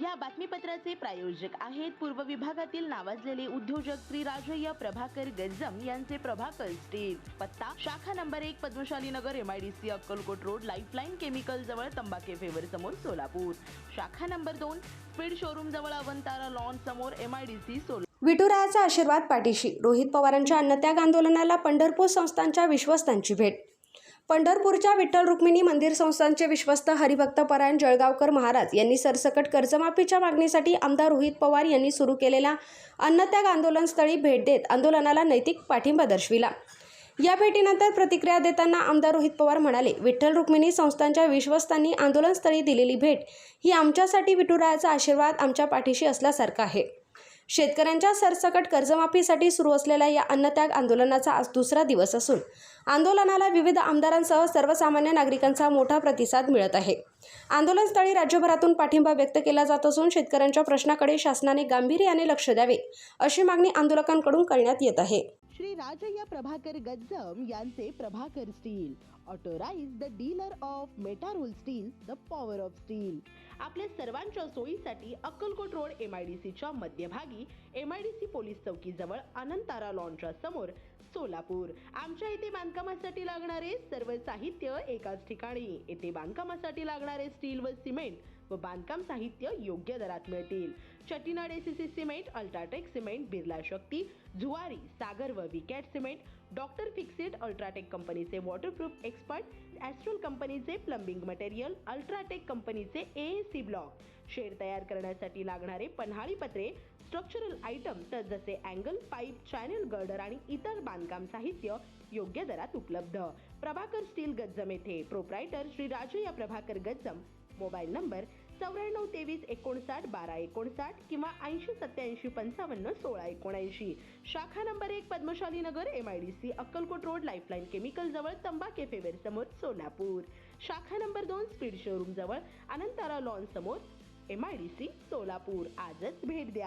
या बातमीपत्राचे प्रायोजक आहेत पूर्व विभागातील नावाजलेले उद्योजक श्री राजय्य प्रभाकर गज्जम यांचे प्रभाकर स्टील। पत्ता शाखा नंबर 1 पद्मशाली नगर MIDC Akkalkot road lifeline chemical जवळ तंबाके फेवर समोर सोलापूर। शाखा नंबर 2 स्पीड शोरूम जवळ अवंतारा लॉन समोर MIDC सोलापूर। विठुरायाचा आशीर्वाद पाठीशी। रोहित पवारांच्या अन्नत्याग आंदोलनाला पंढरपूर संस्थांच्या विश्वस्तांची भेट। पंढरपूरच्या विठ्ठल रुक्मिणी मंदिर संस्थानचे विश्वस्त हरिभक्त परायण जळगावकर महाराज यांनी सरसकट कर्जमाफीच्या मागणीसाठी आमदार रोहित पवार यांनी सुरू केलेल्या अन्नत्याग आंदोलनस्थळी भेट देत आंदोलनाला नैतिक पाठिंबा दर्शविला। या भेटीनंतर प्रतिक्रिया देताना आमदार रोहित पवार म्हणाले, विठ्ठल रुक्मिणी संस्थानच्या विश्वस्तांनी आंदोलनस्थळी दिलेली भेट ही आमच्यासाठी विठुरायाचा आशीर्वाद आमच्या पाठीशी असल्यासारखा आहे। शेतकऱ्यांच्या सरसकट कर्जमाफीसाठी सुरू असलेल्या या अन्नत्याग आंदोलनाचा आज दुसरा दिवस असून आंदोलनाला विविध आमदारांसह सर्वसामान्य नागरिकांचा मोठा प्रतिसाद मिळत आहे। आंदोलनस्थळी राज्यभरातून पाठिंबा व्यक्त केला जात असून शेतकऱ्यांच्या प्रश्नाकडे शासनाने गांभीर्याने लक्ष द्यावे अशी मागणी आंदोलकांकडून करण्यात येत आहे। श्री राजय्य प्रभाकर गज्जम यांचे Prabhakar steel authorise the dealer of Metarol steel the power of steel. आपल्या सर्वांच्या सोयीसाठी अक्कलकोट रोड MIDCच्या मध्यभागी MIDC पोलीस चौकीजवळ अनंतारा लॉनच्या समोर सोलापूर। आमच्या इथे बांधकामासाठी लागणारे सर्व साहित्य एकाच ठिकाणी। येथे बांधकामासाठी लागणारे स्टील व सिमेंट व बांधकाम साहित्य योग्य दरात मिळतील। Chettinad ACC cement, UltraTech cement, Birla Shakti, Zuari, Sagar व Vicat cement, doctor fixit UltraTech कंपनीचे वॉटरप्रूफ एक्सपर्ट, ॲस्ट्रोल कंपनीचे प्लंबिंग मटेरियल, अल्ट्राटेक कंपनीचे AAC ब्लॉक, शेड तयार करण्यासाठी लागणारे पन्हाळी पत्रे, स्ट्रक्चरल आयटम तर जसे अँगल, पाईप, चॅनल गर्डर आणि इतर बांधकाम साहित्य योग्य दरात उपलब्ध। प्रभाकर स्टील गज्जम येथे। Proprietor Shri Rajayya Prabhakar Gajjam. Mobile number 94 23 59 12 59 किंवा 80 87 55 16 79। शाखा नंबर 1 पद्मशाली नगर MIDC Akkalkot road lifeline chemical जवळ तंबाके फेवर समोर सोलापूर। शाखा नंबर 2 स्पीड शोरूम जवळ अनंतारा लॉन समोर MIDC सोलापूर। आजच भेट द्या।